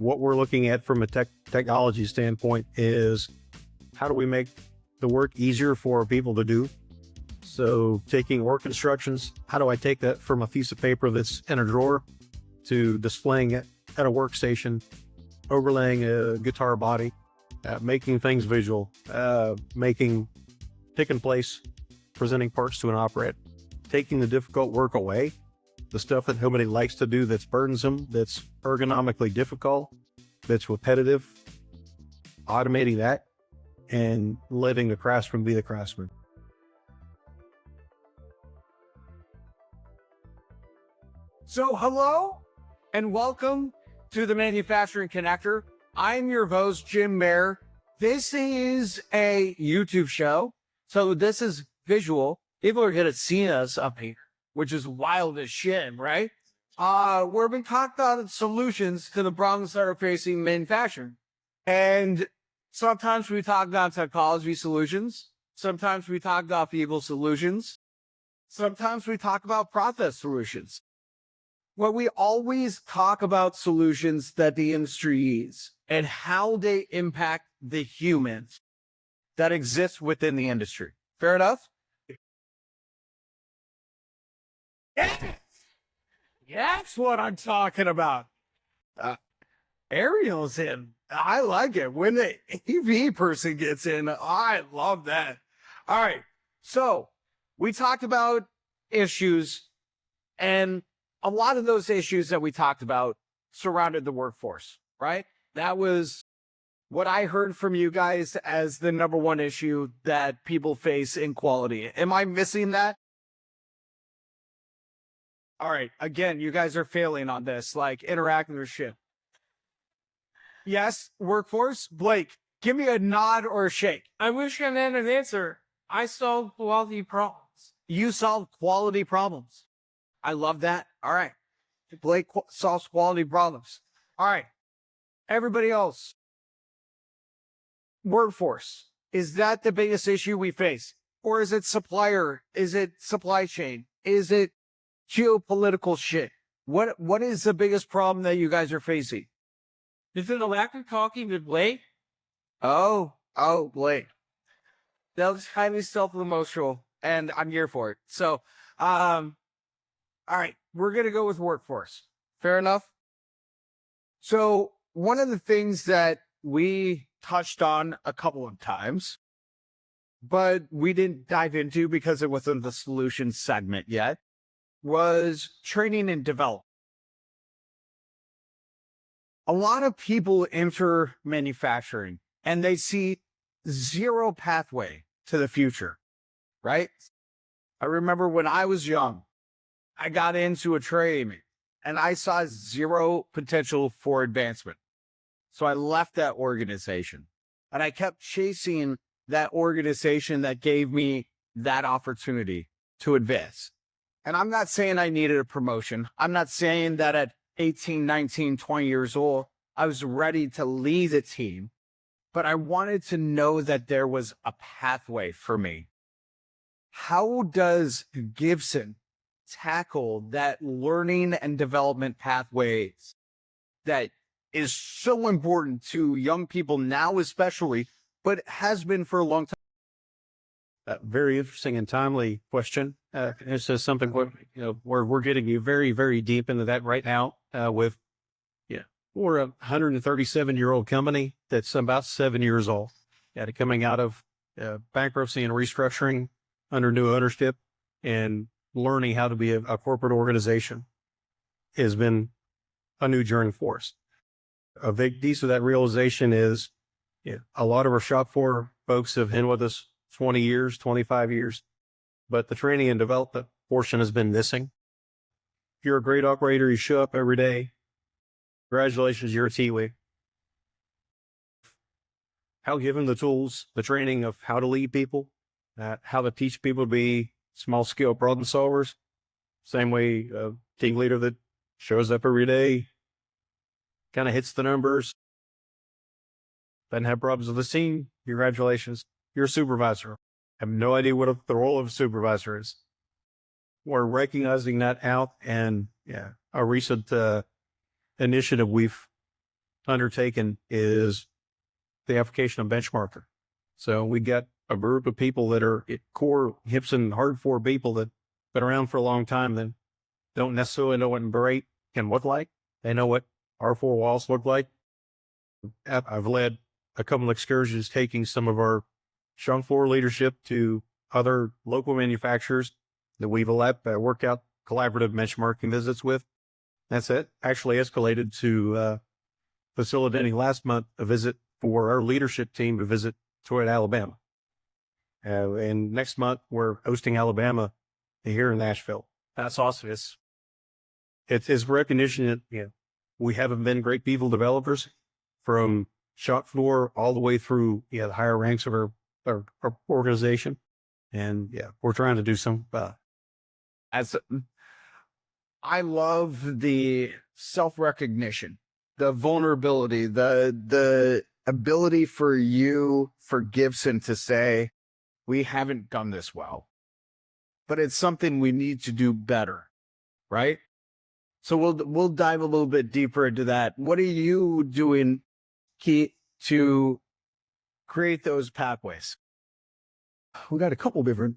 What we're looking at from a technology standpoint is how do we make the work easier for people to do? So taking work instructions, how do I take that from a piece of paper that's in a drawer to displaying it at a workstation, overlaying a guitar body, making things visual, picking place, presenting parts to an operator, taking the difficult work away, the stuff that nobody likes to do that's burdensome, that's ergonomically difficult, that's repetitive, automating that, and letting the craftsman be the craftsman. So hello and welcome to the Manufacturing Connector. I'm your host, Jim Mayer. This is a YouTube show, so this is visual. People are going to see us up here, which is wild as shit, right? We're being talked about solutions to the problems that are facing manufacturing. And sometimes we talk about technology solutions. Sometimes we talk about people solutions. Sometimes we talk about process solutions. Well, we always talk about solutions that the industry needs and how they impact the humans that exist within the industry. Fair enough? Yeah. That's what I'm talking about. Ariel's in. I like it. When the AV person gets in, I love that. All right. So we talked about issues, and a lot of those issues that we talked about surrounded the workforce, right? That was what I heard from you guys as the number one issue that people face in quality. Am I missing that? All right. Again, you guys are failing on this, like interacting with shit. Yes, workforce. Blake, give me a nod or a shake. I wish I had an answer. I solve quality problems. You solve quality problems. I love that. All right. Blake solves quality problems. All right. Everybody else. Workforce. Is that the biggest issue we face? Or is it supplier? Is it supply chain? Is it geopolitical shit? What is the biggest problem that you guys are facing? Is it a lack of talking with Blake? Oh, Blake. That was highly self-emotional, and I'm here for it. So, all right, we're going to go with workforce. Fair enough? So one of the things that we touched on a couple of times, but we didn't dive into because it wasn't the solution segment yet, was training and development. A lot of people enter manufacturing and they see zero pathway to the future, right? I remember when I was young, I got into a trade and I saw zero potential for advancement. So I left that organization and I kept chasing that organization that gave me that opportunity to advance. And I'm not saying I needed a promotion. I'm not saying that at 18, 19, 20 years old, I was ready to lead the team, but I wanted to know that there was a pathway for me. How does Gibson tackle that learning and development pathways that is so important to young people now, especially, but has been for a long time? Very interesting and timely question. It's just something we're getting you very, very deep into that right now. We're a 137-year-old company that's about 7 years old, coming out of bankruptcy and restructuring under new ownership, and learning how to be a corporate organization has been a new journey for us. A big piece of that realization is a lot of our shop floor folks have been with us 20 years, 25 years, but the training and development portion has been missing. If you're a great operator, you show up every day. Congratulations, you're a T-Wig. How given the tools, the training of how to lead people, how to teach people to be small-scale problem solvers. Same way a team leader that shows up every day, kind of hits the numbers, doesn't have problems with the team. Congratulations, you're a supervisor. I have no idea what the role of a supervisor is. We're recognizing that out, and a recent initiative we've undertaken is the application of benchmarker. So we got a group of people that are core Gibson hardcore people that been around for a long time that don't necessarily know what Berate can look like. They know what our four walls look like. I've led a couple of excursions taking some of our shop floor leadership to other local manufacturers that we've worked out collaborative benchmarking visits with. That's it. Actually escalated to facilitating last month a visit for our leadership team to visit Detroit, Alabama. And next month we're hosting Alabama here in Nashville. That's awesome. It's recognition that we haven't been great people developers from shop floor all the way through the higher ranks of our organization. And we're trying to do some I love the self-recognition, the vulnerability, the ability for Gibson to say, we haven't done this well, but it's something we need to do better, right? So we'll dive a little bit deeper into that. What are you doing, Keith, to create those pathways? We got a couple different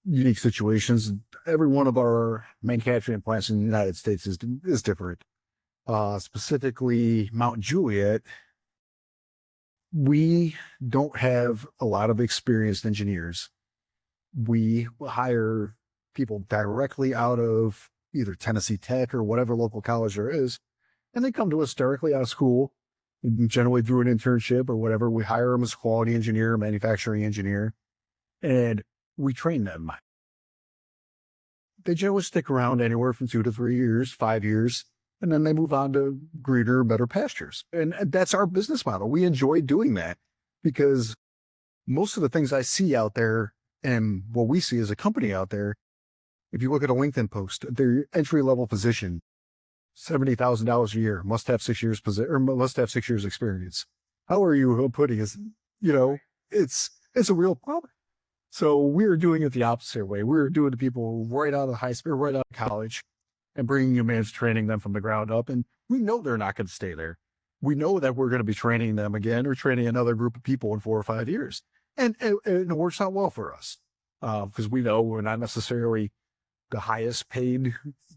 unique situations. Every one of our manufacturing plants in the United States is different. Specifically, Mount Juliet, we don't have a lot of experienced engineers. We hire people directly out of either Tennessee Tech or whatever local college there is, and they come to us directly out of school, generally through an internship or whatever. We hire them as a quality engineer, manufacturing engineer, and we train them. They generally stick around anywhere from 2 to 3 years, 5 years, and then they move on to greener, better pastures. And that's our business model. We enjoy doing that because most of the things I see out there and what we see as a company out there, if you look at a LinkedIn post, their entry-level position, $70,000 a year, must have 6 years must have 6 years experience. How are you putting it? It's a real problem. So we're doing it the opposite way. We're doing the people right out of high school, right out of college, and bringing them in, training them from the ground up. And we know they're not going to stay there. We know that we're going to be training them again or training another group of people in 4 or 5 years. And it works out well for us because we know we're not necessarily the highest paid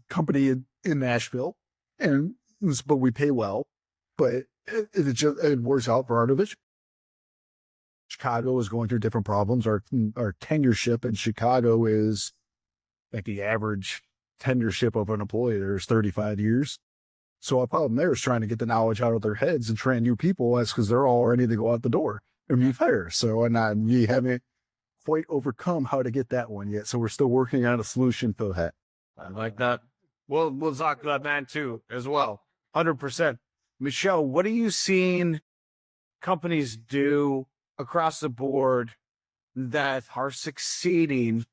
company in Nashville, but we pay well. But it works out for our division. Chicago is going through different problems. Our tenureship in Chicago is like the average tenureship of an employee there is 35 years. So our problem there is trying to get the knowledge out of their heads and train new people. That's because they're all ready to go out the door and be fired. So, we haven't quite overcome how to get that one yet. So we're still working on a solution for that. I like that. We'll talk about that too, as well. 100%. Michelle, what are you seeing companies do across the board that are succeeding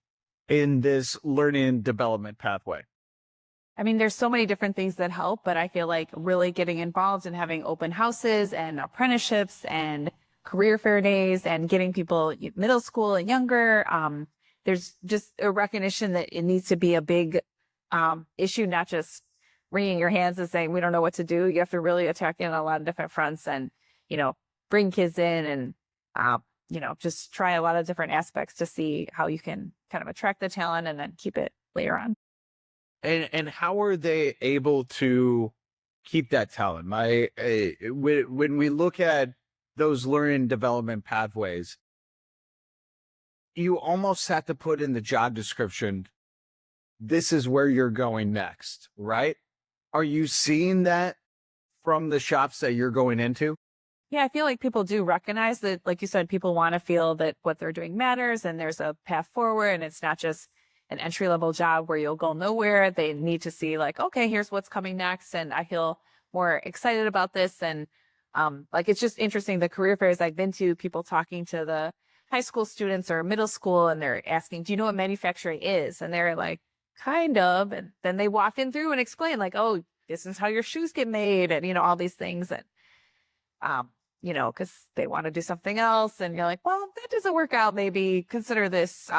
in this learning and development pathway? I mean, there's so many different things that help, but I feel like really getting involved in having open houses and apprenticeships and career fair days and getting people middle school and younger. There's just a recognition that it needs to be a big issue, not just wringing your hands and saying, we don't know what to do. You have to really attack it on a lot of different fronts and, bring kids in and, just try a lot of different aspects to see how you can kind of attract the talent and then keep it later on. And how are they able to keep that talent? When we look at those learning and development pathways, you almost have to put in the job description, this is where you're going next, right? Are you seeing that from the shops that you're going into? Yeah, I feel like people do recognize that, like you said, people want to feel that what they're doing matters and there's a path forward and it's not just an entry-level job where you'll go nowhere. They need to see like, okay, here's what's coming next. And I feel more excited about this. And it's just interesting. The career fairs I've been to, people talking to the high school students or middle school, and they're asking, do you know what manufacturing is? And they're like, kind of. And then they walk in through and explain like, oh, this is how your shoes get made. And, all these things. And, because they want to do something else. And you're like, well, that doesn't work out. Maybe consider this,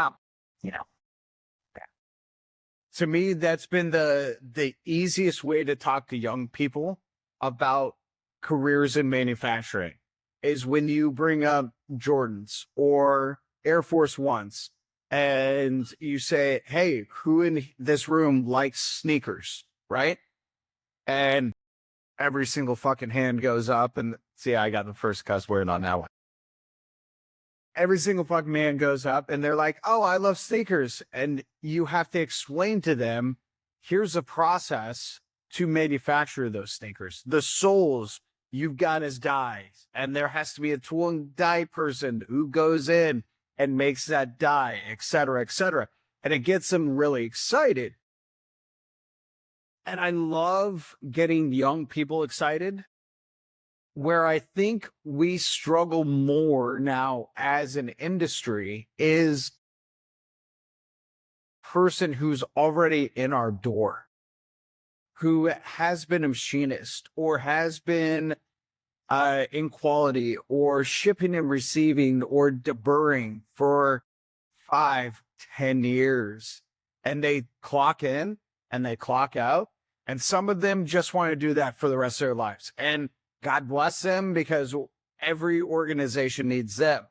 To me, that's been the easiest way to talk to young people about careers in manufacturing is when you bring up Jordans or Air Force Ones and you say, hey, who in this room likes sneakers, right? And every single fucking hand goes up, and see, I got the first cuss word on that one. Every single fucking man goes up and they're like, oh, I love sneakers. And you have to explain to them, here's a process to manufacture those sneakers. The soles you've got as dies, and there has to be a tool and die person who goes in and makes that die, et cetera, et cetera. And it gets them really excited. And I love getting young people excited. Where I think we struggle more now as an industry is person who's already in our door, who has been a machinist or has been in quality or shipping and receiving or deburring for 5-10 years. And they clock in and they clock out. And some of them just want to do that for the rest of their lives. And God bless them, because every organization needs them.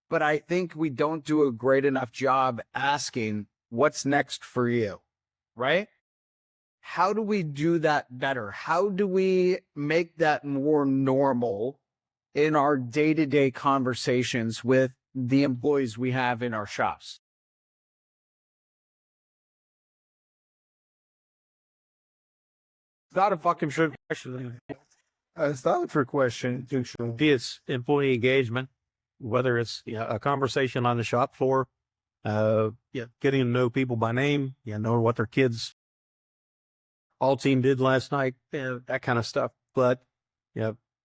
But I think we don't do a great enough job asking what's next for you, right? How do we do that better? How do we make that more normal in our day-to-day conversations with the employees we have in our shops? Not a fucking trick question. It's not a trick question. It's employee engagement, whether it's a conversation on the shop floor, getting to know people by name, know what their kids all team did last night, that kind of stuff. But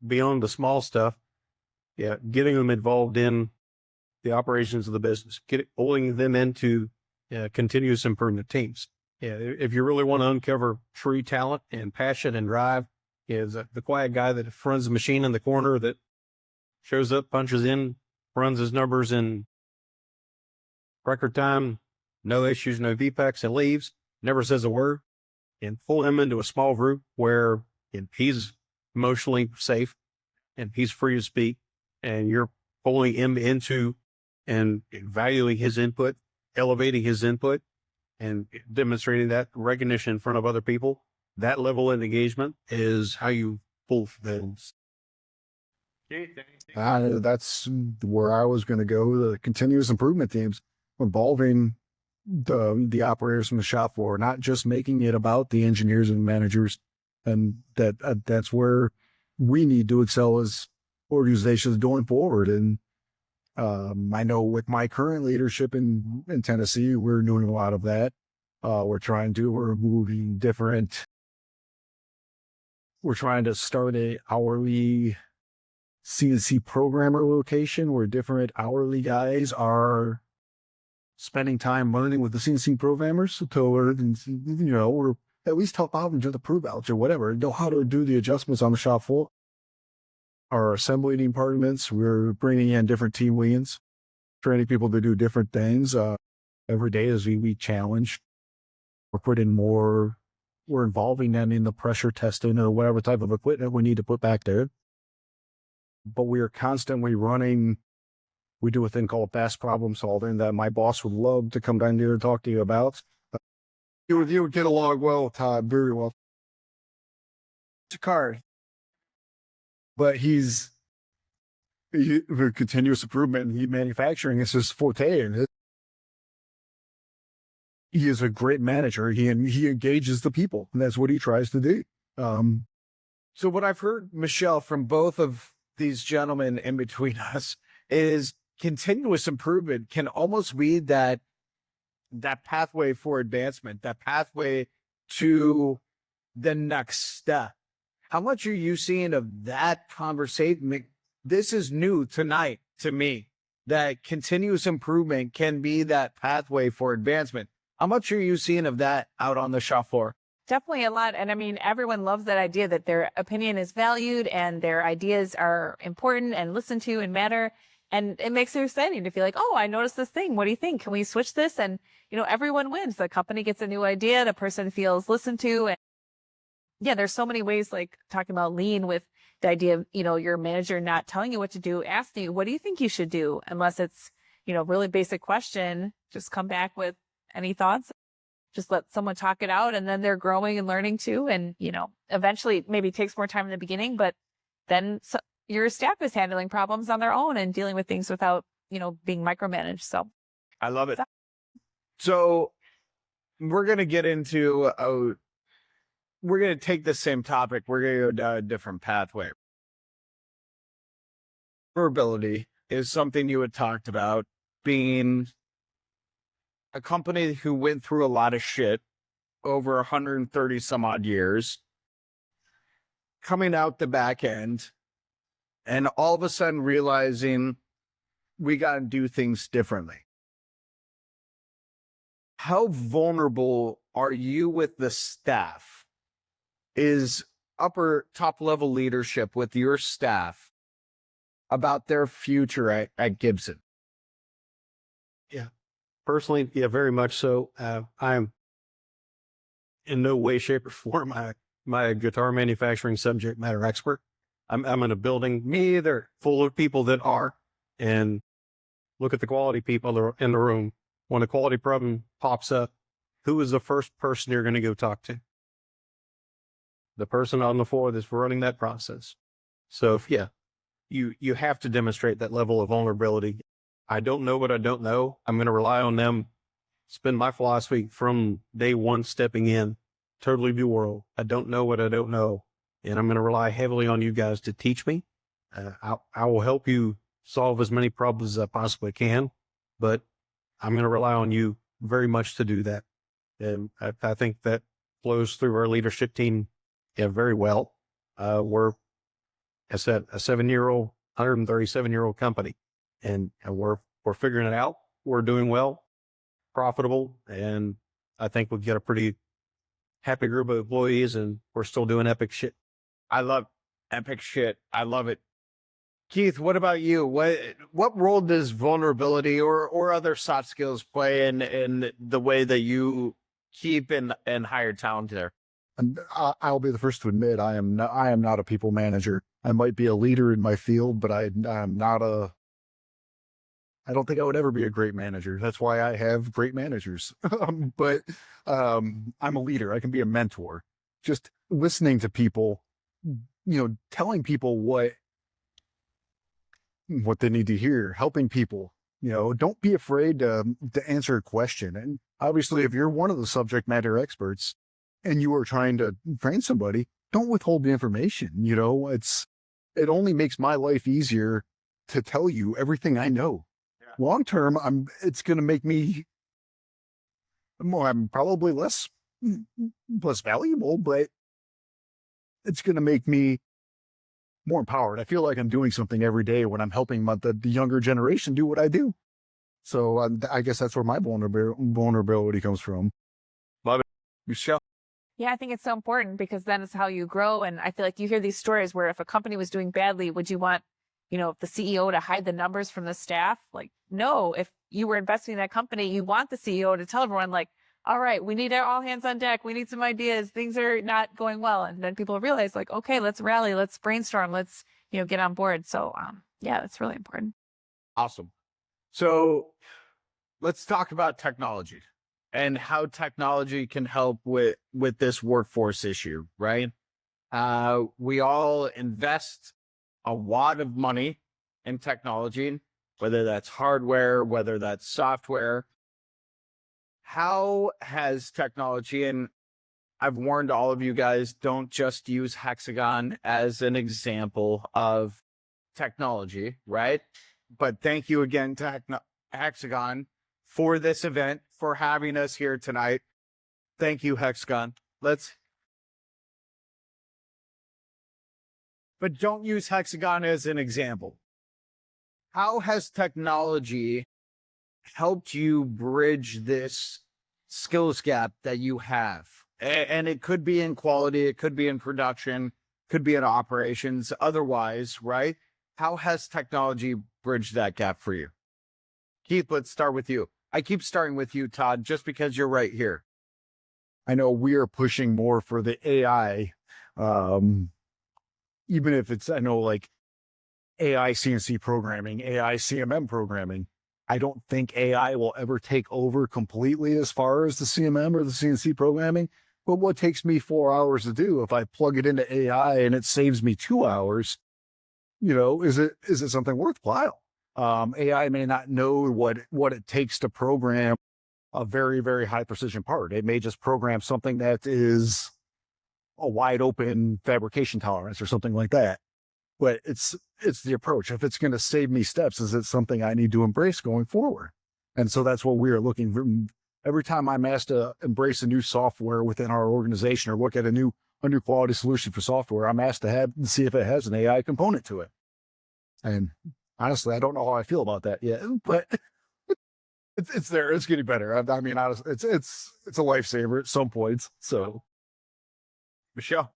beyond the small stuff, getting them involved in the operations of the business, pulling them into continuous improvement teams. If you really want to uncover true talent and passion and drive, is the quiet guy that runs the machine in the corner that shows up, punches in, runs his numbers in record time, no issues, no defects, and leaves, never says a word, and pull him into a small group where he's emotionally safe and he's free to speak, and you're pulling him into and valuing his input, elevating his input, and demonstrating that recognition in front of other people. That level of engagement is how you pull things. That's where I was going to go. The continuous improvement teams involving the operators from the shop floor, not just making it about the engineers and managers. And that's where we need to excel as organizations going forward. And I know with my current leadership in Tennessee, we're doing a lot of that. We're moving different. We're trying to start a hourly CNC programmer location where different hourly guys are spending time learning with the CNC programmers to learn, or at least help out and do the prove outs or whatever, know how to do the adjustments on the shop floor. Our assembly departments, we're bringing in different team leads, training people to do different things. Every day as we challenge, we're involving them in the pressure testing or whatever type of equipment we need to put back there. But we are constantly running. We do a thing called fast problem solving that my boss would love to come down here and talk to you about. You would get along well with Todd, very well. It's a card. But for continuous improvement in manufacturing is his forte. And he is a great manager. He engages the people, and that's what he tries to do. So what I've heard, Michelle, from both of these gentlemen in between us is continuous improvement can almost be that pathway for advancement, that pathway to the next step. How much are you seeing of that conversation? This is new tonight to me, that continuous improvement can be that pathway for advancement. How much are you seeing of that out on the shop floor? Definitely a lot. And I mean, everyone loves that idea that their opinion is valued and their ideas are important and listened to and matter. And it makes it exciting to feel like, oh, I noticed this thing. What do you think? Can we switch this? And, everyone wins. The company gets a new idea. The person feels listened to. And yeah, there's so many ways, like talking about lean with the idea of, your manager not telling you what to do, asking you, what do you think you should do? Unless it's, really basic question, just come back with any thoughts. Just let someone talk it out, and then they're growing and learning too. And, eventually maybe it takes more time in the beginning, but then your staff is handling problems on their own and dealing with things without, being micromanaged. So I love it. So we're going to get into, we're going to take the same topic. We're going to go down a different pathway. Vulnerability is something you had talked about, being a company who went through a lot of shit over 130 some odd years, coming out the back end, and all of a sudden realizing we got to do things differently. How vulnerable are you with the staff? Is top level leadership with your staff about their future at Gibson? Yeah, personally, yeah, very much so. I'm in no way, shape, or form my guitar manufacturing subject matter expert. I'm in a building, me either, full of people that are, and look at the quality people that are in the room. When a quality problem pops up, who is the first person you're going to go talk to? The person on the floor that's running that process. So yeah, you have to demonstrate that level of vulnerability. I don't know what I don't know. I'm going to rely on them. It's been my philosophy from day one, stepping in, totally new world. I don't know what I don't know. And I'm going to rely heavily on you guys to teach me. I will help you solve as many problems as I possibly can, but I'm going to rely on you very much to do that. And I think that flows through our leadership team very well. We're, I said, a 7-year-old, 137-year-old company, and we're figuring it out. We're doing well, profitable, and I think we'll get a pretty happy group of employees, and we're still doing epic shit. I love epic shit. I love it. Keith, what about you? What role does vulnerability or other soft skills play in the way that you keep and hire talent there? And I'll be the first to admit I am not a people manager. I might be a leader in my field, but I don't think I would ever be a great manager. That's why I have great managers. But I'm a leader. I can be a mentor. Just listening to people, telling people what they need to hear, helping people. Don't be afraid to answer a question. And obviously, if you're one of the subject matter experts and you are trying to train somebody, don't withhold the information. It only makes my life easier to tell you everything I know. Yeah. Long term, it's going to make me more. I'm probably less valuable, but it's going to make me more empowered. I feel like I'm doing something every day when I'm helping the younger generation do what I do. So I guess that's where my vulnerability comes from. Love it. Michelle? Yeah, I think it's so important because then it's how you grow. And I feel like you hear these stories where if a company was doing badly, would you want, the CEO to hide the numbers from the staff? Like, no, if you were investing in that company, you want the CEO to tell everyone, like, all right, we need all hands on deck. We need some ideas. Things are not going well. And then people realize, like, okay, let's rally, let's brainstorm, let's, get on board. So, yeah, that's really important. Awesome. So let's talk about technology and how technology can help with this workforce issue, right? We all invest a lot of money in technology, whether that's hardware, whether that's software. How has technology, and I've warned all of you guys, don't just use Hexagon as an example of technology, right? But thank you again to Hexagon for this event, for having us here tonight. Thank you, Hexagon. But don't use Hexagon as an example. How has technology helped you bridge this skills gap that you have? And it could be in quality, it could be in production, could be in operations, otherwise, right? How has technology bridged that gap for you? Keith, let's start with you. I keep starting with you, Todd, just because you're right here. I know we are pushing more for the AI even if it's, I know like AI CNC programming, AI CMM programming, I don't think AI will ever take over completely as far as the CMM or the CNC programming. But what takes me 4 hours to do, if I plug it into AI and it saves me 2 hours, is it something worthwhile? AI may not know what it takes to program a very, very high precision part. It may just program something that is a wide open fabrication tolerance or something like that. But it's the approach. If it's going to save me steps, is it something I need to embrace going forward? And so that's what we are looking for. Every time I'm asked to embrace a new software within our organization or look at a new quality solution for software, I'm asked to see if it has an AI component to it. And honestly, I don't know how I feel about that yet, but it's there. It's getting better. I mean, honestly, it's a lifesaver at some points. So, Michelle.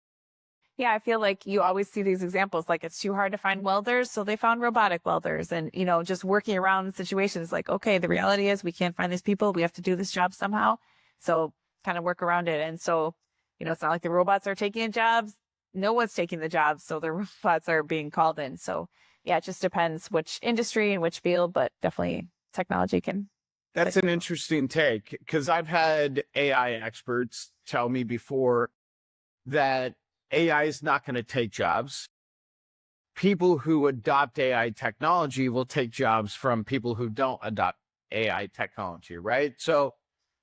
Yeah, I feel like you always see these examples, like it's too hard to find welders, so they found robotic welders, and, just working around situations like, okay, the reality is we can't find these people. We have to do this job somehow. So kind of work around it. And so, it's not like the robots are taking jobs. No one's taking the jobs. So the robots are being called in. So yeah, it just depends which industry and which field, but definitely technology can. That's an interesting take, because I've had AI experts tell me before that AI is not going to take jobs. People who adopt AI technology will take jobs from people who don't adopt AI technology, right? So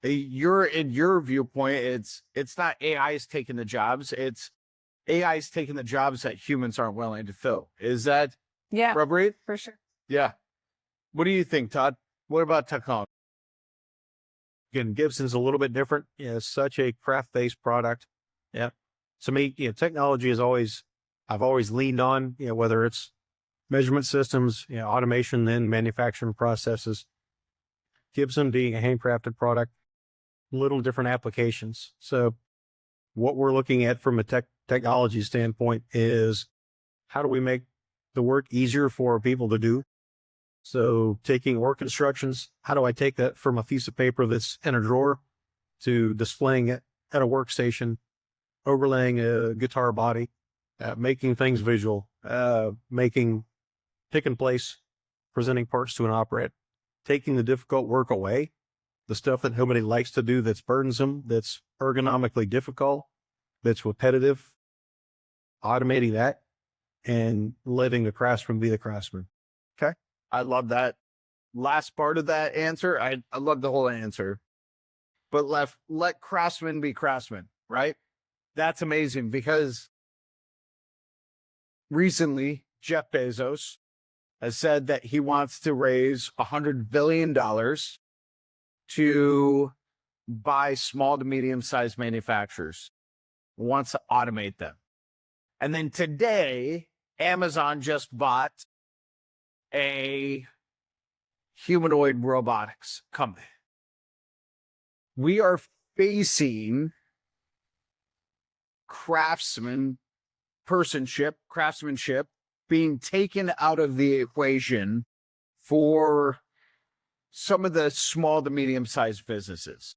in your viewpoint, it's not AI is taking the jobs, it's AI is taking the jobs that humans aren't willing to fill. Is that appropriate? For sure. Yeah. What do you think, Todd? What about technology? Again, Gibson's a little bit different. It's such a craft-based product. Yeah. To me, technology I've always leaned on, whether it's measurement systems, automation, then manufacturing processes. Gibson being a handcrafted product, little different applications. So what we're looking at from a technology standpoint is how do we make the work easier for people to do? So taking work instructions, how do I take that from a piece of paper that's in a drawer to displaying it at a workstation, overlaying a guitar body, making things visual, making pick and place, presenting parts to an operator, taking the difficult work away, the stuff that nobody likes to do that's burdensome, that's ergonomically difficult, that's repetitive, automating that, and letting the craftsman be the craftsman. Okay. I love that last part of that answer. I love the whole answer. But let craftsmen be craftsmen, right? That's amazing, because recently Jeff Bezos has said that he wants to raise $100 billion to buy small to medium-sized manufacturers, wants to automate them. And then today, Amazon just bought a humanoid robotics company. We are facing craftsmanship being taken out of the equation for some of the small to medium-sized businesses.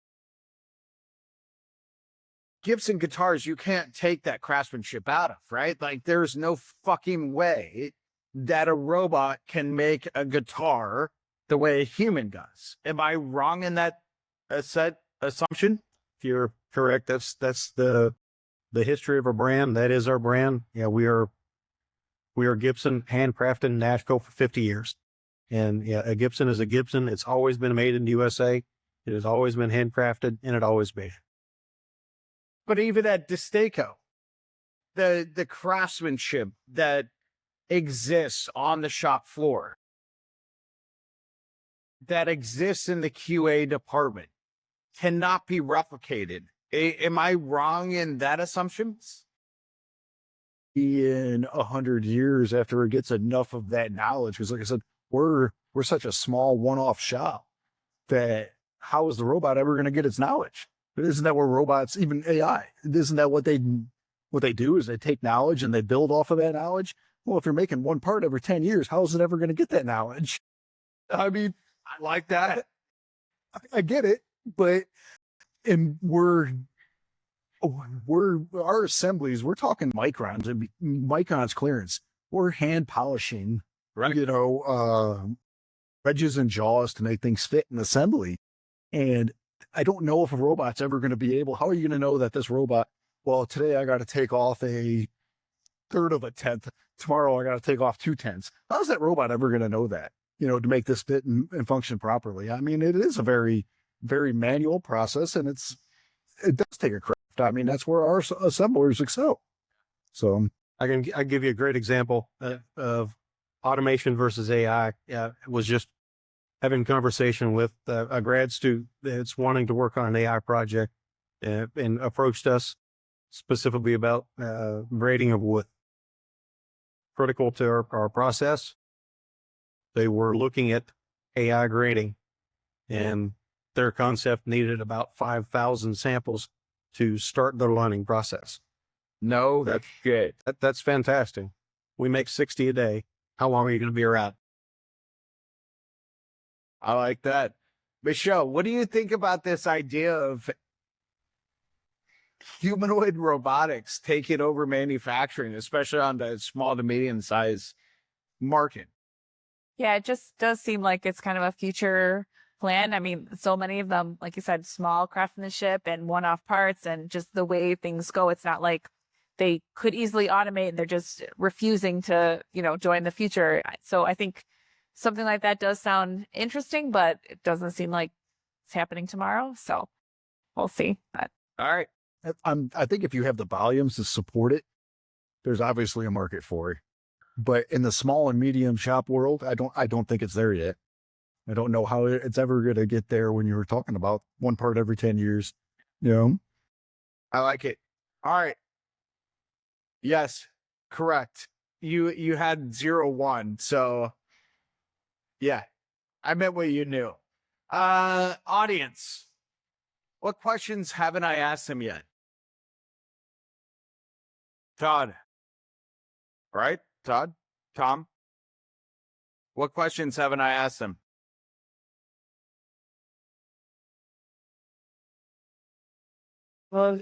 Gibson guitars, you can't take that craftsmanship out of, right? Like, there's no fucking way that a robot can make a guitar the way a human does. Am I wrong in that assumption? If you're correct, that's the history of our brand. That is our brand. Yeah, we are Gibson, handcrafted in Nashville for 50 years. And yeah, a Gibson is a Gibson. It's always been made in the USA. It has always been handcrafted, and it always be. But even at Destaco, the craftsmanship that exists on the shop floor, that exists in the QA department, cannot be replicated. Am I wrong in that assumption? In 100 years, after it gets enough of that knowledge, because like I said, we're such a small one-off shop that how is the robot ever going to get its knowledge? But isn't that where robots, even AI, isn't that what they do is they take knowledge and they build off of that knowledge? Well, if you're making one part every 10 years, how is it ever going to get that knowledge? I mean, I like that. I get it, but we're our assemblies, we're talking microns and microns clearance. We're hand polishing, Right. wedges and jaws to make things fit in assembly. And I don't know if a robot's ever going to be able, how are you going to know that this robot, well, today I got to take off a third of a tenth. Tomorrow I got to take off 2/10. How's that robot ever going to know that, to make this fit and function properly? I mean, it is a very, very manual process, and it does take a craft. I mean, that's where our assemblers excel. So I give you a great example of automation versus AI. It was just having a conversation with a grad student that's wanting to work on an AI project and approached us specifically about grading of wood. Critical to our process. They were looking at AI grading, and their concept needed about 5,000 samples to start their learning process. No, that's good. That's fantastic. We make 60 a day. How long are you going to be around? I like that. Michelle, what do you think about this idea of humanoid robotics taking over manufacturing, especially on the small to medium size market? Yeah, it just does seem like it's kind of a future plan. I mean, so many of them, like you said, small craftsmanship and one-off parts, and just the way things go. It's not like they could easily automate and they're just refusing to, join the future. So I think something like that does sound interesting, but it doesn't seem like it's happening tomorrow. So we'll see. But All right. I think if you have the volumes to support it, there's obviously a market for it. But in the small and medium shop world, I don't think it's there yet. I don't know how it's ever going to get there when you were talking about one part every 10 years. I like it. All right. Yes, correct. You had 0-1. So yeah, I meant what you knew. Audience, what questions haven't I asked them yet? Todd. Right? Todd? Tom? What questions haven't I asked them? Well,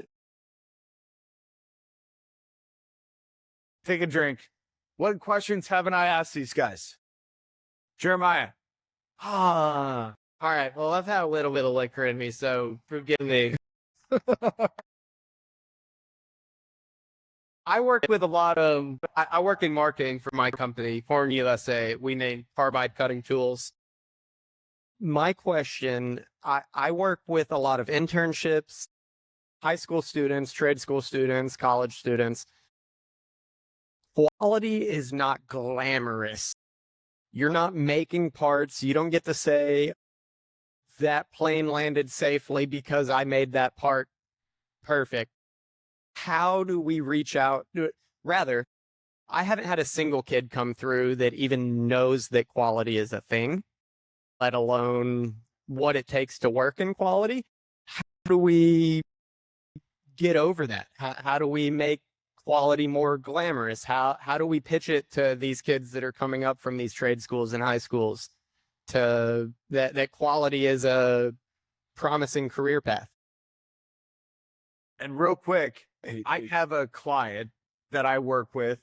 Take a drink. What questions haven't I asked these guys? Jeremiah. all right. Well, I've had a little bit of liquor in me, so forgive me. I work with a lot of, I work in marketing for my company, Corn USA. We make carbide cutting tools. My question, I work with a lot of internships, high school students, trade school students, college students. Quality is not glamorous. You're not making parts. You don't get to say that plane landed safely because I made that part perfect. How do we reach out? Rather, I haven't had a single kid come through that even knows that quality is a thing, let alone what it takes to work in quality. How do we get over that? How do we make quality more glamorous? How do we pitch it to these kids that are coming up from these trade schools and high schools to that quality is a promising career path? And real quick, I have a client that I work with,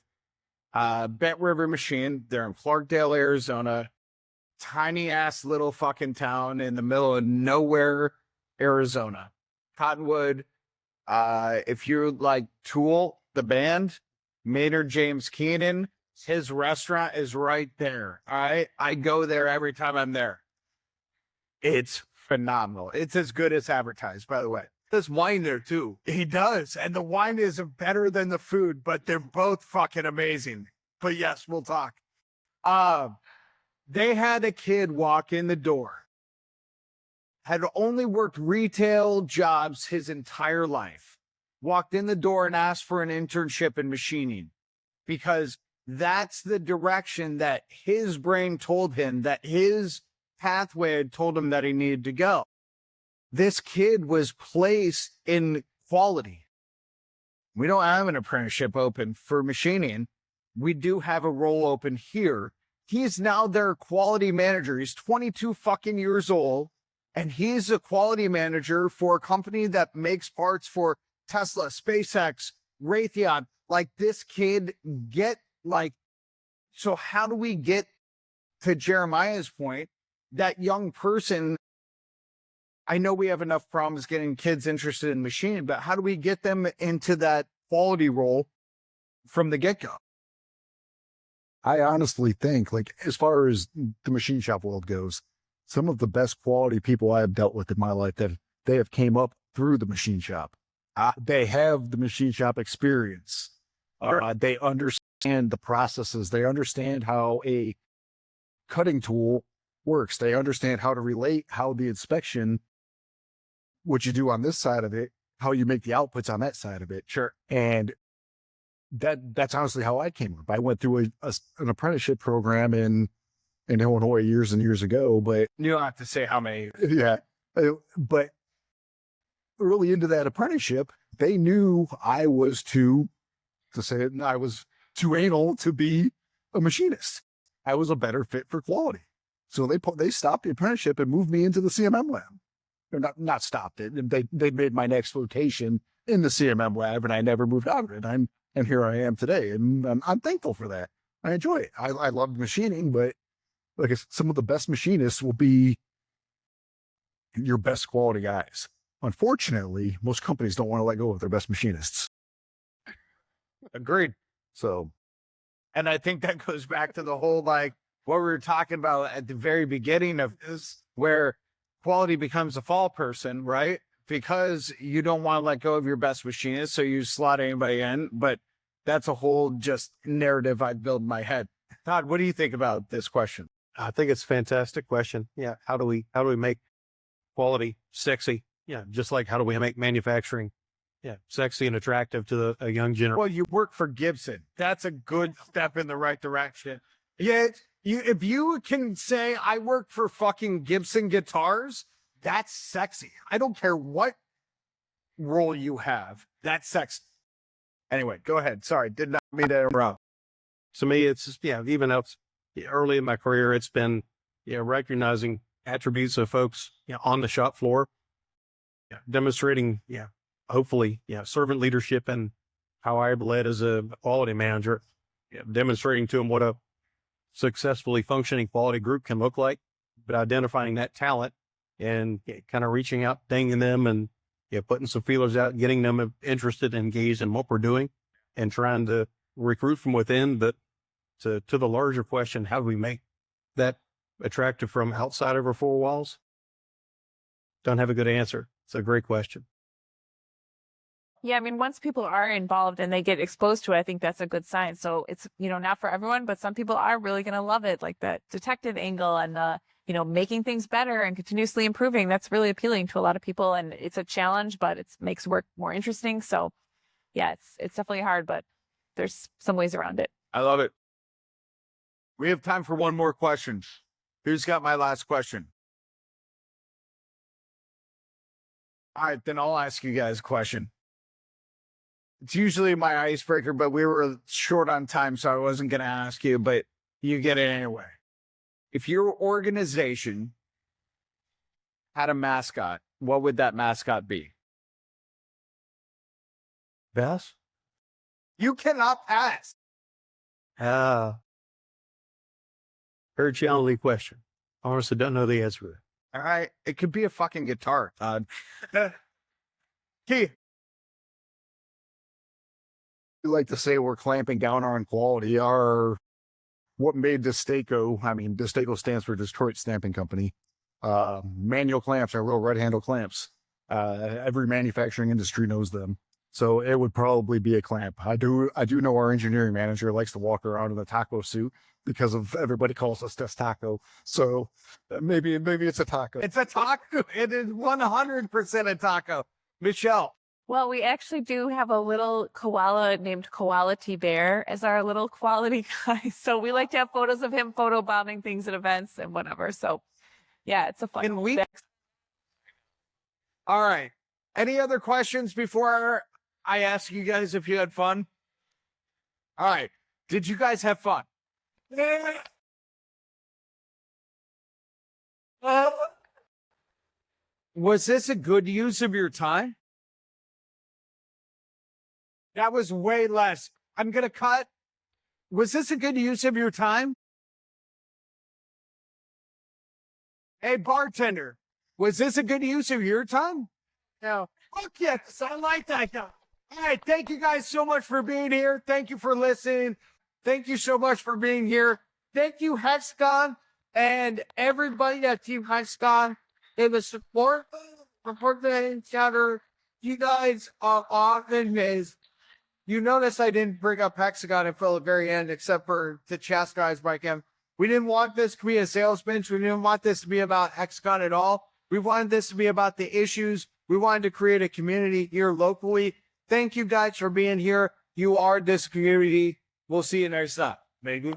Bent River Machine. They're in Clarkdale, Arizona, tiny ass little fucking town in the middle of nowhere, Arizona. Cottonwood. If you like Tool, the band, Maynard James Keenan, his restaurant is right there. All right. I go there every time I'm there. It's phenomenal. It's as good as advertised, by the way. There's wine there too. He does. And the wine is better than the food, but they're both fucking amazing. But yes, we'll talk. They had a kid walk in the door, had only worked retail jobs his entire life, walked in the door and asked for an internship in machining because that's the direction that his brain told him, that his pathway had told him that he needed to go. This kid was placed in quality. We don't have an apprenticeship open for machining. We do have a role open here. He's now their quality manager. He's 22 fucking years old, and he's a quality manager for a company that makes parts for Tesla, SpaceX, Raytheon. Like this kid so how do we get to Jeremiah's point, that young person? I know we have enough problems getting kids interested in machining, but how do we get them into that quality role from the get-go? I honestly think, like, as far as the machine shop world goes, some of the best quality people I have dealt with in my life, that they have came up through the machine shop. They have the machine shop experience. They understand the processes. They understand how a cutting tool works. They understand how to relate how the inspection, what you do on this side of it, how you make the outputs on that side of it. Sure. And that's honestly how I came up. I went through an apprenticeship program in Illinois years and years ago, but You don't have to say how many. yeah, but early into that apprenticeship, they knew I was too anal to be a machinist. I was a better fit for quality. So they stopped the apprenticeship and moved me into the CMM lab. Or not stopped it. They made my next rotation in the CMM lab, and I never moved out of it. And here I am today, and I'm thankful for that. I enjoy it. I love machining, but like I said, some of the best machinists will be your best quality guys. Unfortunately, most companies don't want to let go of their best machinists. Agreed. So, And I think that goes back to the whole, like, what we were talking about at the very beginning of this, where quality becomes a fall person, right? Because you don't want to let go of your best machinist, so you slot anybody in. But that's a whole just narrative I build in my head. Todd, what do you think about this question? I think it's a fantastic question. Yeah. How do we make quality sexy? Yeah. Just like how do we make manufacturing, sexy and attractive to a young generation? Well, you work for Gibson. That's a good step in the right direction. Yeah. If you can say I work for fucking Gibson guitars, that's sexy. I don't care what role you have. That's sexy. Anyway, go ahead. Sorry, did not mean to interrupt. To me, it's just, even early in my career, it's been, recognizing attributes of folks, on the shop floor, demonstrating, hopefully, servant leadership and how I led as a quality manager, demonstrating to them what a successfully functioning quality group can look like, but identifying that talent and kind of reaching out, dinging them, and putting some feelers out, getting them interested and engaged in what we're doing, and trying to recruit from within. But to the larger question, how do we make that attractive from outside of our four walls? Don't have a good answer. It's a great question. Yeah, I mean, once people are involved and they get exposed to it, I think that's a good sign. So it's, not for everyone, but some people are really going to love it. Like that detective angle and, making things better and continuously improving. That's really appealing to a lot of people. And it's a challenge, but it makes work more interesting. So yeah, it's definitely hard, but there's some ways around it. I love it. We have time for one more question. Who's got my last question? All right, then I'll ask you guys a question. It's usually my icebreaker, but we were short on time, so I wasn't going to ask you, but you get it anyway. If your organization had a mascot, what would that mascot be? Bess? You cannot pass. Very challenging question. I honestly don't know the answer to that. All right. It could be a fucking guitar, Todd. Key. we like to say we're clamping down on quality. What made Destaco stands for Detroit Stamping Company. Manual clamps are real red handle clamps. Every manufacturing industry knows them. So it would probably be a clamp. I do know our engineering manager likes to walk around in a taco suit because of everybody calls us Taco. So maybe it's a taco. It's a taco. It is 100% a taco. Michelle. Well, we actually do have a little koala named Koality Bear as our little quality guy. So we like to have photos of him photobombing things at events and whatever. So yeah, it's a fun. All right. Any other questions before I ask you guys if you had fun? All right. Did you guys have fun? Was this a good use of your time? That was way less. I'm going to cut. Was this a good use of your time? Hey, bartender, was this a good use of your time? No. Fuck yes, I like that guy. All right, thank you guys so much for being here. Thank you for listening. Thank you so much for being here. Thank you, Hexagon, and everybody at Team Hexagon in the support the encounter. You guys are awesome. You notice I didn't bring up Hexagon until the very end, except for to chastise by him. We didn't want this to be a sales pitch. We didn't want this to be about Hexagon at all. We wanted this to be about the issues. We wanted to create a community here locally. Thank you guys for being here. You are this community. We'll see you next time. Maybe.